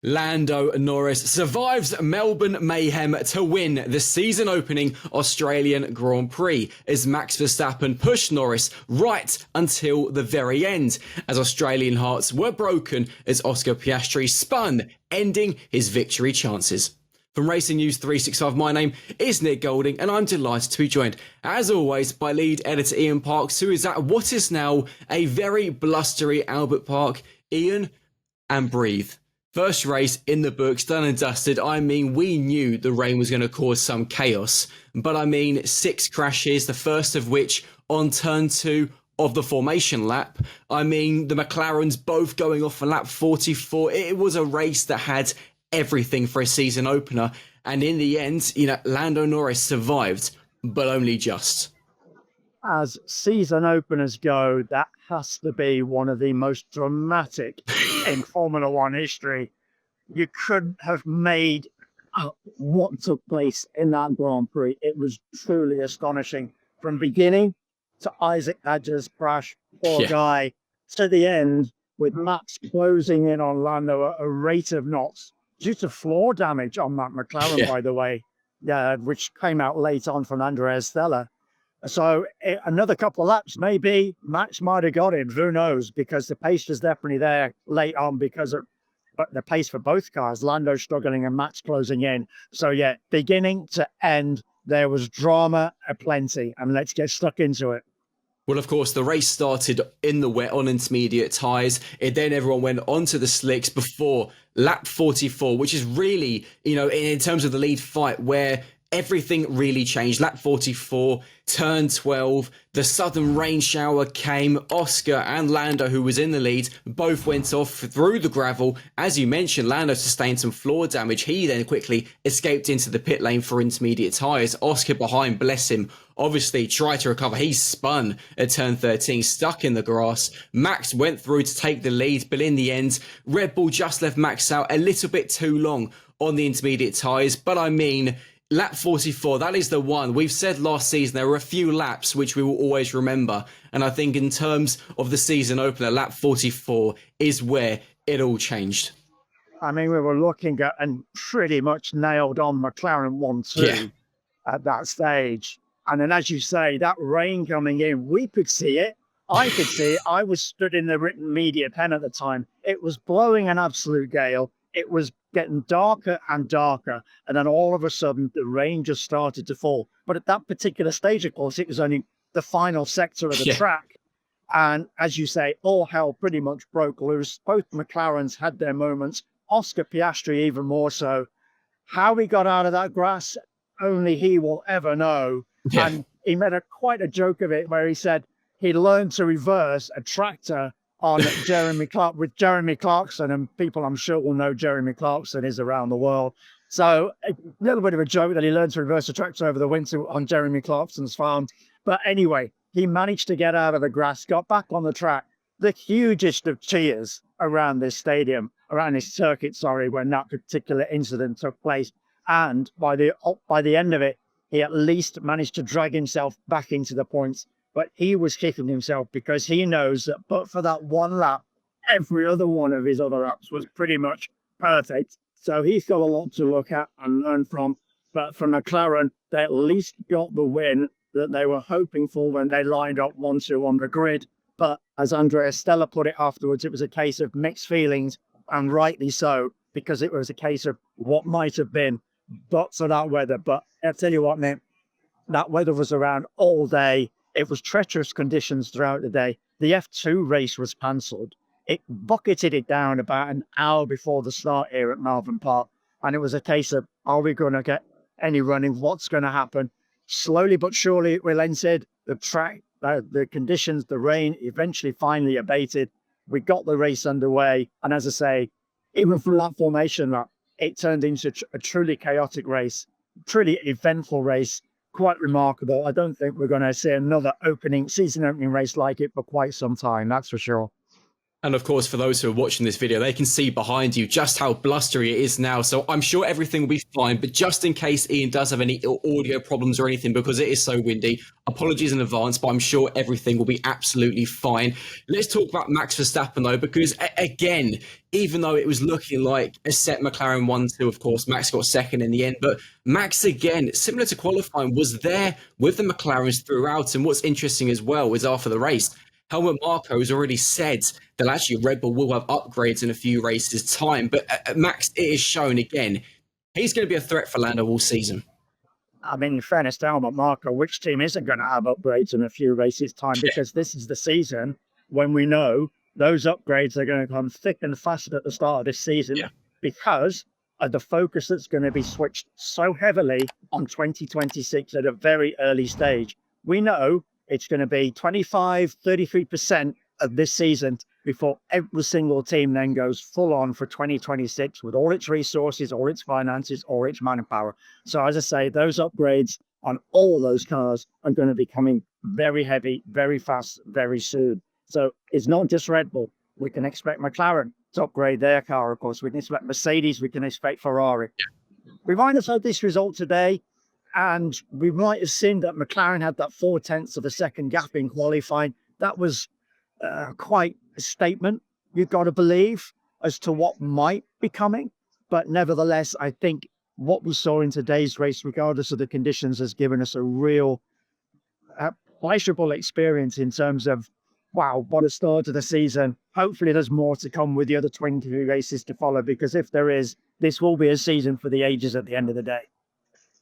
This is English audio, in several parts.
Lando Norris survives Melbourne Mayhem to win the season opening Australian Grand Prix as Max Verstappen pushed Norris right until the very end, as Australian hearts were broken as Oscar Piastri spun, ending his victory chances. From Racing News 365, my name is Nick Golding, and I'm delighted to be joined, as always, by lead editor Ian Parks, who is at what is now a very blustery Albert Park. Ian, and breathe. First race in the books, done and dusted. I mean, we knew the rain was going to cause some chaos, but I mean, 6 crashes, the first of which on turn 2 of the formation lap. I mean, the McLarens both going off on lap 44. It was a race that had everything for a season opener. And in the end, Lando Norris survived, but only just. As season openers go, that has to be one of the most dramatic in Formula One history. You couldn't have made what took place in that Grand Prix. It was truly astonishing. From beginning to Isaac Hadjar's crash, poor guy, to the end, with Max closing in on Lando at a rate of knots due to floor damage on that McLaren, by the way, which came out late on from Andrea Stella. So another couple of laps, maybe Max might have got it. Who knows? Because the pace was definitely there late on because of the pace for both cars. Lando struggling and Max closing in. So beginning to end, there was drama aplenty. And let's get stuck into it. Well, of course, the race started in the wet on intermediate tyres. Then everyone went onto the slicks before lap 44, which is really, in terms of the lead fight, where everything really changed. Lap 44, turn 12, the sudden rain shower came. Oscar and Lando, who was in the lead, both went off through the gravel. As you mentioned, Lando sustained some floor damage. He then quickly escaped into the pit lane for intermediate tyres. Oscar behind, bless him, obviously tried to recover. He spun at turn 13, stuck in the grass. Max went through to take the lead, but in the end, Red Bull just left Max out a little bit too long on the intermediate tyres. But I mean, lap 44, that is the one. We've said last season there were a few laps which we will always remember. And I think in terms of the season opener, lap 44 is where it all changed. I mean, we were looking at and pretty much nailed on McLaren 1-2 at that stage. And then, as you say, that rain coming in, we could see it. I could see it. I was stood in the written media pen at the time. It was blowing an absolute gale. It was getting darker and darker. And then all of a sudden, the rain just started to fall. But at that particular stage, of course, it was only the final sector of the track. And as you say, all hell pretty much broke loose. Both McLarens had their moments. Oscar Piastri even more so. How he got out of that grass, only he will ever know. And he made quite a joke of it where he said he learned to reverse a tractor on Jeremy Clarkson, and people I'm sure will know Jeremy Clarkson is around the world. So a little bit of a joke that he learned to reverse a tractor over the winter on Jeremy Clarkson's farm. But anyway, he managed to get out of the grass, got back on the track. The hugest of cheers around this stadium, around this circuit, when that particular incident took place. And by the end of it, he at least managed to drag himself back into the points. But he was kicking himself because he knows that but for that one lap, every other one of his other laps was pretty much perfect. So he's got a lot to look at and learn from. But for McLaren, they at least got the win that they were hoping for when they lined up 1-2 on the grid. But as Andrea Stella put it afterwards, it was a case of mixed feelings, and rightly so, because it was a case of what might have been but for that weather. But I'll tell you what, Nick, that weather was around all day. It was treacherous conditions throughout the day. The F2 race was cancelled. It bucketed it down about an hour before the start here at Melbourne Park. And it was a case of, are we going to get any running? What's going to happen? Slowly but surely it relented. The track, the conditions, the rain eventually finally abated. We got the race underway. And as I say, even from that formation lap, it turned into a truly chaotic race, truly eventful race. Quite remarkable. I don't think we're going to see another season opening race like it for quite some time, that's for sure. And of course, for those who are watching this video, they can see behind you just how blustery it is now. So I'm sure everything will be fine. But just in case Ian does have any audio problems or anything, because it is so windy, apologies in advance, but I'm sure everything will be absolutely fine. Let's talk about Max Verstappen, though, because again, even though it was looking like a set McLaren 1-2, of course, Max got second in the end. But Max, again, similar to qualifying, was there with the McLarens throughout. And what's interesting as well is after the race, Helmut Marko has already said that actually Red Bull will have upgrades in a few races' time. But Max, it is shown again, he's going to be a threat for Lando all season. I mean, in fairness to Helmut Marko, which team isn't going to have upgrades in a few races' time? Because this is the season when we know those upgrades are going to come thick and fast at the start of this season, because of the focus that's going to be switched so heavily on 2026 at a very early stage. We know it's going to be 25, 33% of this season before every single team then goes full on for 2026 with all its resources, all its finances, all its manpower. So as I say, those upgrades on all those cars are going to be coming very heavy, very fast, very soon. So it's not just Red Bull. We can expect McLaren to upgrade their car, of course. We can expect Mercedes. We can expect Ferrari. We might have had this result today, and we might have seen that McLaren had that 0.4 of a second gap in qualifying. That was quite a statement, you've got to believe, as to what might be coming. But nevertheless, I think what we saw in today's race, regardless of the conditions, has given us a real pleasurable experience in terms of, wow, what a start to the season. Hopefully there's more to come with the other 23 races to follow, because if there is, this will be a season for the ages at the end of the day.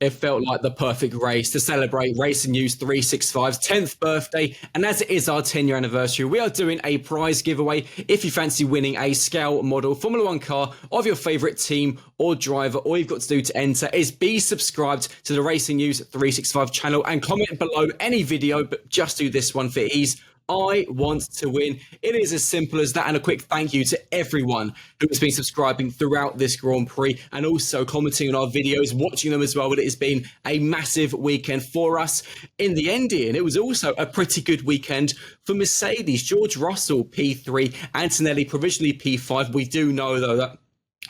It felt like the perfect race to celebrate Racing News 365's 10th birthday. And as it is our 10-year anniversary, we are doing a prize giveaway. If you fancy winning a scale model Formula One car of your favourite team or driver, all you've got to do to enter is be subscribed to the Racing News 365 channel and comment below any video, but just do this one for ease. I want to win. It is as simple as that. And a quick thank you to everyone who has been subscribing throughout this Grand Prix and also commenting on our videos, watching them as well. But it has been a massive weekend for us. In the end, Ian, it was also a pretty good weekend for Mercedes. George Russell, P3, Antonelli, provisionally P5. We do know, though, that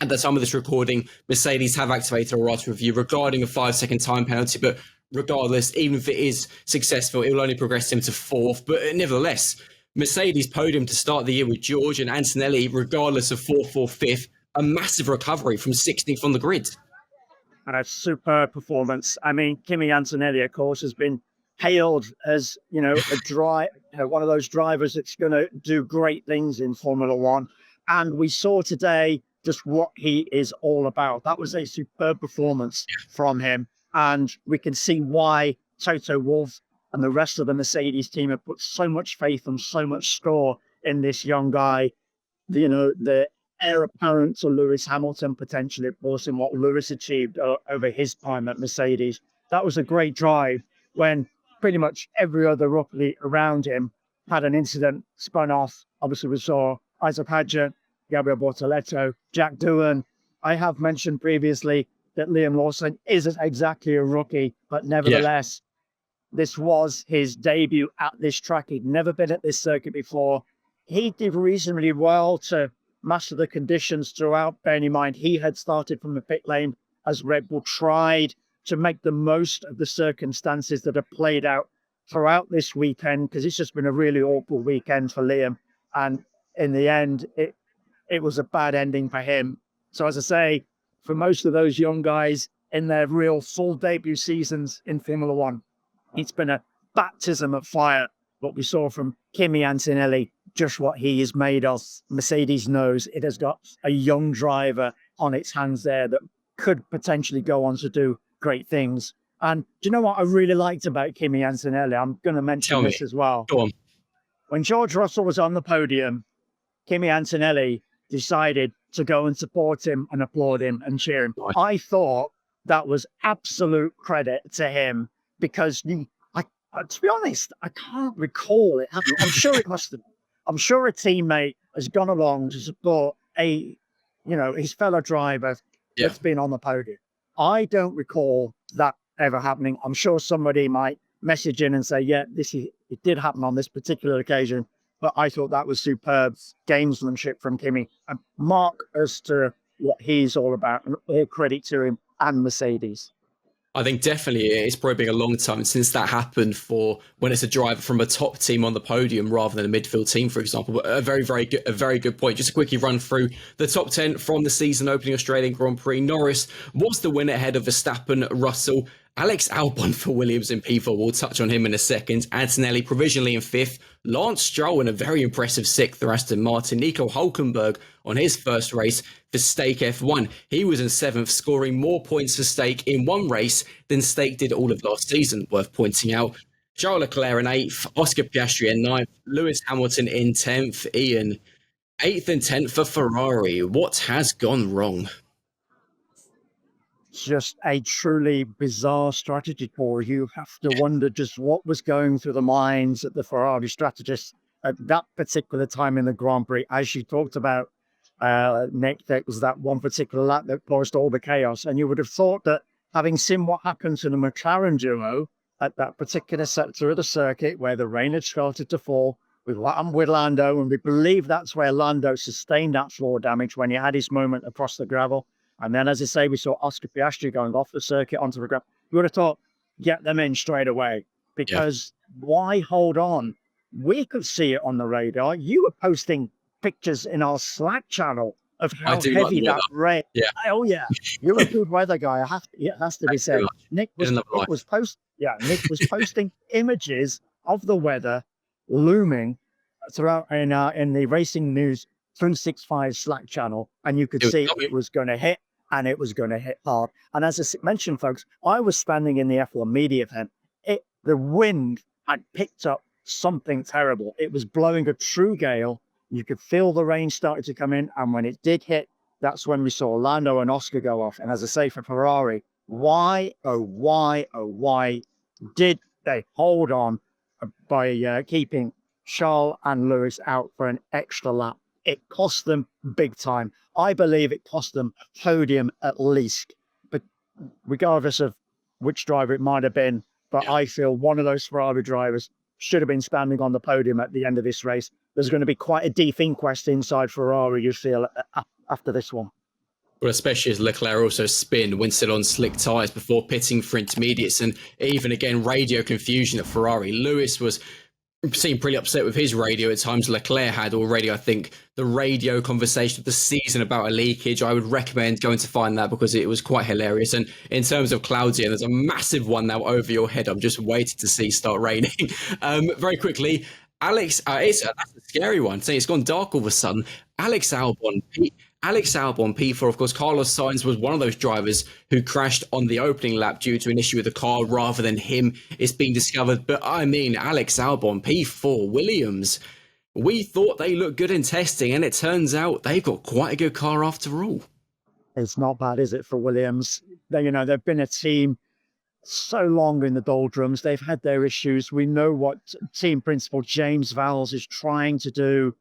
at the time of this recording, Mercedes have activated a right review regarding a 5-second time penalty. But regardless, even if it is successful, it will only progress him to 4th. But nevertheless, Mercedes podium to start the year with George and Antonelli, regardless of 4th or 5th, a massive recovery from 16th on the grid. And a superb performance. I mean, Kimi Antonelli, of course, has been hailed as, one of those drivers that's going to do great things in Formula One. And we saw today just what he is all about. That was a superb performance from him. And we can see why Toto Wolff and the rest of the Mercedes team have put so much faith and so much store in this young guy. The heir apparent to Lewis Hamilton, potentially, of course, in what Lewis achieved over his time at Mercedes. That was a great drive when pretty much every other rookie around him had an incident, spun off. Obviously, we saw Isaac Hadjar, Gabriel Bortoleto, Jack Doohan. I have mentioned previously that Liam Lawson isn't exactly a rookie, but nevertheless, this was his debut at this track. He'd never been at this circuit before. He did reasonably well to master the conditions throughout. Bearing in mind, he had started from the pit lane as Red Bull tried to make the most of the circumstances that have played out throughout this weekend, because it's just been a really awful weekend for Liam. And in the end, it was a bad ending for him. So as I say, for most of those young guys in their real full debut seasons in Formula One, it's been a baptism of fire. What we saw from Kimi Antonelli, just what he is made of. Mercedes knows it has got a young driver on its hands there that could potentially go on to do great things. And do you know what I really liked about Kimi Antonelli? I'm going to mention this as well. Go on. When George Russell was on the podium, Kimi Antonelli decided to go and support him and applaud him and cheer him. Right. I thought that was absolute credit to him, because to be honest, I can't recall it happening. I'm sure it must have. I'm sure a teammate has gone along to support his fellow driver that's been on the podium. I don't recall that ever happening. I'm sure somebody might message in and say, it did happen on this particular occasion. But I thought that was superb gamesmanship from Kimi. And Mark as to what he's all about, and all credit to him and Mercedes. I think definitely it's probably been a long time since that happened for when it's a driver from a top team on the podium rather than a midfield team, for example. But a very good point. Just to quickly run through the top 10 from the season opening Australian Grand Prix. Norris was the winner ahead of Verstappen, Russell, Alex Albon for Williams in P4. We'll touch on him in a second. Antonelli provisionally in 5th. Lance Stroll in a very impressive 6th for Aston Martin. Nico Hulkenberg on his first race for Stake F1. He was in 7th, scoring more points for Stake in one race than Stake did all of last season, worth pointing out. Charles Leclerc in 8th, Oscar Piastri in 9th, Lewis Hamilton in 10th, Ian 8th and 10th for Ferrari. What has gone wrong? Just a truly bizarre strategy, Corey. You have to wonder just what was going through the minds of the Ferrari strategists at that particular time in the Grand Prix. As you talked about, Nick, there was that one particular lap that caused all the chaos. And you would have thought that having seen what happened to the McLaren duo at that particular sector of the circuit where the rain had started to fall, with Lando, and we believe that's where Lando sustained that floor damage when he had his moment across the gravel. And then, as I say, we saw Oscar Piastri going off the circuit onto the ground. We would have thought, get them in straight away. Because why hold on? We could see it on the radar. You were posting pictures in our Slack channel of how heavy that rain. Yeah. Oh, yeah. You're a good weather guy. It has to be said. Nick was posting images of the weather looming throughout in the Racing News 365 Slack channel. And you could see it was going to hit. And it was going to hit hard. And as I mentioned, folks, I was standing in the F1 media event. The wind had picked up something terrible. It was blowing a true gale. You could feel the rain starting to come in. And when it did hit, that's when we saw Lando and Oscar go off. And as I say, for Ferrari, why did they hold on by keeping Charles and Lewis out for an extra lap? It cost them big time. I believe it cost them a podium at least, but regardless of which driver it might have been. But I feel one of those Ferrari drivers should have been standing on the podium at the end of this race. There's going to be quite a deep inquest inside Ferrari, you feel, after this one. Well, especially as Leclerc also spinned when still on slick tyres before pitting for intermediates, and even again radio confusion at Ferrari. Lewis was seemed pretty upset with his radio at times. Leclerc had already, I think, the radio conversation of the season about a leakage. I would recommend going to find that because it was quite hilarious. And in terms of clouds, there's a massive one now over your head. I'm just waiting to see start raining. Very quickly, Alex, that's a scary one. It's gone dark all of a sudden. Alex Albon, P4, of course. Carlos Sainz was one of those drivers who crashed on the opening lap due to an issue with the car rather than him. It's being discovered. But I mean, Alex Albon, P4, Williams, we thought they looked good in testing, and it turns out they've got quite a good car after all. It's not bad, is it, for Williams? They've been a team so long in the doldrums. They've had their issues. We know what team principal James Vowles is trying to do.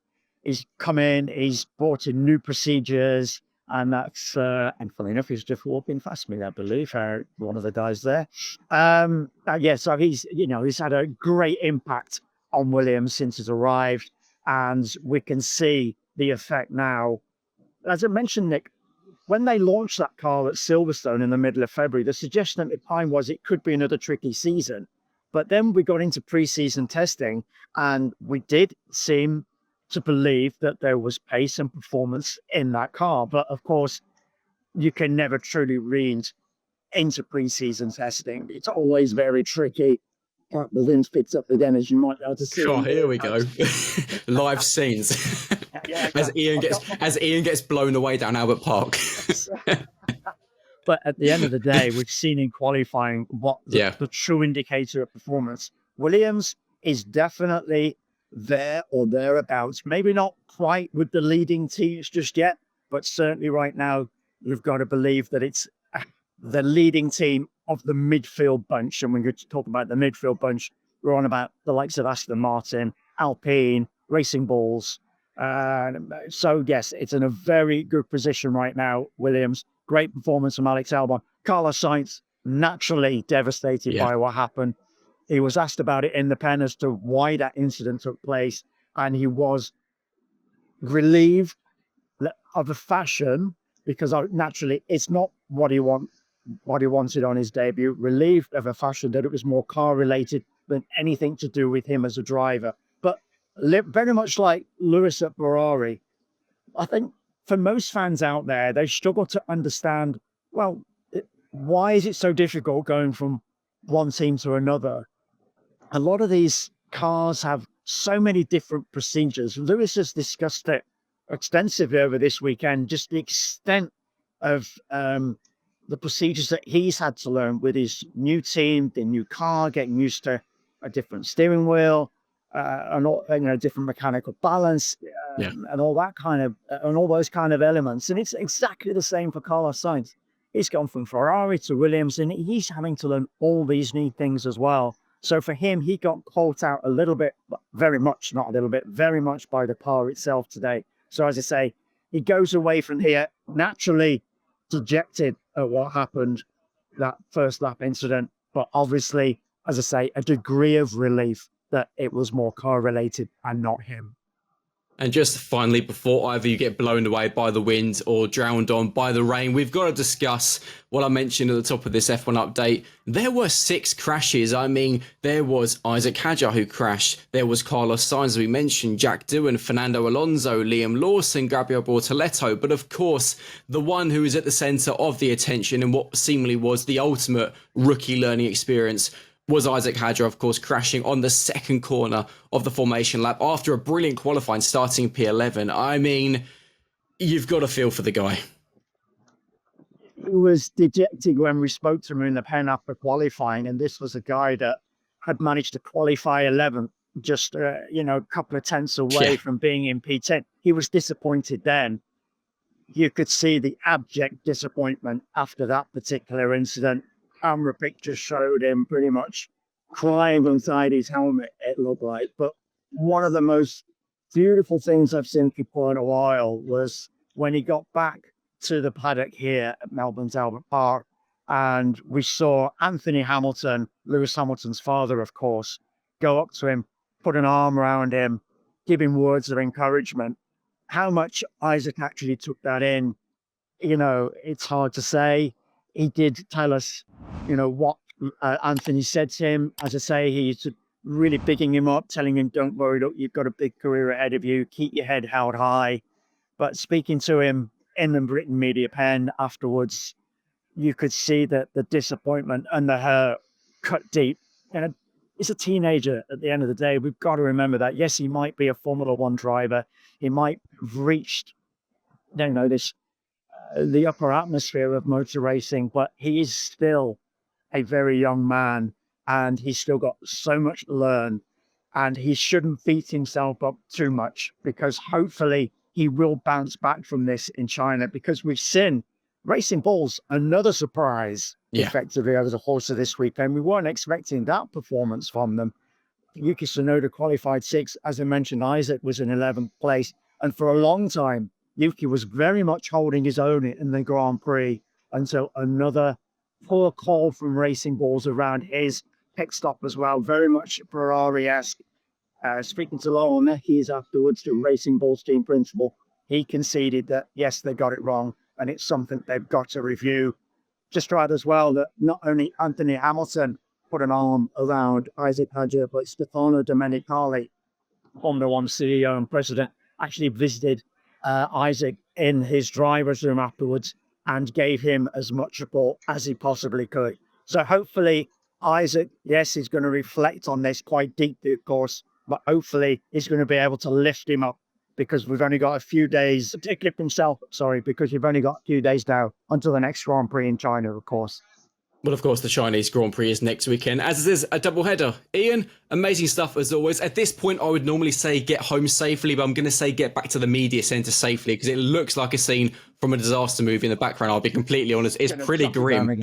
He's come in, he's brought in new procedures, and that's, and funny enough, he's just walking past me, I believe, one of the guys there. So he's had a great impact on Williams since he's arrived, and we can see the effect now. As I mentioned, Nick, when they launched that car at Silverstone in the middle of February, the suggestion at the time was it could be another tricky season. But then we got into pre-season testing, and we did seem to believe that there was pace and performance in that car. But of course, you can never truly read into pre-season testing. It's always very tricky. The lens picks up again, as you might be able to see. Oh, here we go. Live scenes. As Ian gets blown away down Albert Park. But at the end of the day, we've seen in qualifying what the true indicator of performance. Williams is definitely there or thereabouts. Maybe not quite with the leading teams just yet, but certainly right now, you've got to believe that it's the leading team of the midfield bunch. And when we talk about the midfield bunch, we're on about the likes of Aston Martin, Alpine, Racing Bulls. So yes, it's in a very good position right now, Williams. Great performance from Alex Albon. Carlos Sainz, naturally devastated by what happened. He was asked about it in the pen as to why that incident took place. and he was relieved of a fashion, because naturally it's not what he wanted on his debut, relieved of a fashion that it was more car related than anything to do with him as a driver. But very much like Lewis at Ferrari, I think for most fans out there, they struggle to understand, well, why is it so difficult going from one team to another? A lot of these cars have so many different procedures. Lewis has discussed it extensively over this weekend, just the extent of the procedures that he's had to learn with his new team, the new car, getting used to a different steering wheel, and all, different mechanical balance, and all that kind of, and all those kind of elements. And it's exactly the same for Carlos Sainz. He's gone from Ferrari to Williams, and he's having to learn all these new things as well. So for him, he got caught out a little bit, but very much, not a little bit, very much by the car itself today. So as I say, he goes away from here naturally dejected at what happened, that first lap incident, but obviously, as I say, a degree of relief that it was more car related and not him. And just finally, before either you get blown away by the wind or drowned on by the rain, we've got to discuss what I mentioned at the top of this F1 update. There were 6 crashes. I mean, there was Isaac Hadjar who crashed. There was Carlos Sainz, as we mentioned, Jack Doohan, Fernando Alonso, Liam Lawson, Gabriel Bortoleto. But of course, the one who was at the centre of the attention and what seemingly was the ultimate rookie learning experience was Isaac Hadjar, of course, crashing on the second corner of the formation lap after a brilliant qualifying starting P11. I mean, you've got to feel for the guy. He was dejected when we spoke to him in the pen after qualifying, and this was a guy that had managed to qualify 11th, just a couple of tenths away from being in P10. He was disappointed then. You could see the abject disappointment after that particular incident. Camera pictures showed him pretty much crying inside his helmet, it looked like. But one of the most beautiful things I've seen for quite a while was when he got back to the paddock here at Melbourne's Albert Park, and we saw Anthony Hamilton, Lewis Hamilton's father, of course, go up to him, put an arm around him, give him words of encouragement. How much Isaac actually took that in, it's hard to say. He did tell us, what Anthony said to him. As I say, he's really bigging him up, telling him, don't worry, look, you've got a big career ahead of you. Keep your head held high. But speaking to him in the Britain media pen afterwards, you could see that the disappointment and the hurt cut deep. And he's a teenager at the end of the day. We've got to remember that. Yes, he might be a Formula One driver. He might have reached, the upper atmosphere of motor racing, but he is still a very young man, and he's still got so much to learn, and he shouldn't beat himself up too much, because hopefully he will bounce back from this in China, because we've seen Racing Bulls, another surprise effectively over the course of this weekend. We weren't expecting that performance from them. Yuki Tsunoda qualified 6th. As I mentioned, Isaac was in 11th place, and for a long time Yuki was very much holding his own in the Grand Prix until another poor call from Racing Bulls around his pit stop as well, very much Ferrari-esque. Speaking to Laurel Mekies afterwards, the Racing Bulls team principal, he conceded that, yes, they got it wrong, and it's something they've got to review. Just right as well that not only Anthony Hamilton put an arm around Isaac Hadjar, but Stefano Domenicali, Formula One CEO and president, actually visited Isaac in his driver's room afterwards and gave him as much support as he possibly could. So hopefully Isaac, yes, he's going to reflect on this quite deeply, of course, but hopefully he's going to be able to lift him up, because we've only got a few days, lift himself, because you've only got a few days now until the next Grand Prix in China, of course. Well, of course, the Chinese Grand Prix is next weekend, as is a doubleheader. Ian, amazing stuff as always. At this point, I would normally say get home safely, but I'm going to say get back to the media centre safely, because it looks like a scene from a disaster movie in the background. I'll be completely honest. It's pretty grim.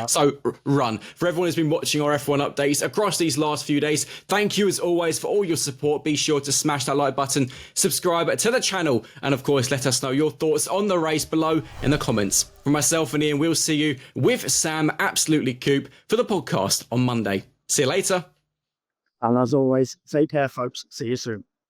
So run. For everyone who's been watching our F1 updates across these last few days, thank you as always for all your support. Be sure to smash that like button, subscribe to the channel, and of course, let us know your thoughts on the race below in the comments. From myself and Ian, we'll see you with Sam, absolutely Coop, for the podcast on Monday. See you later. And as always, take care, folks. See you soon.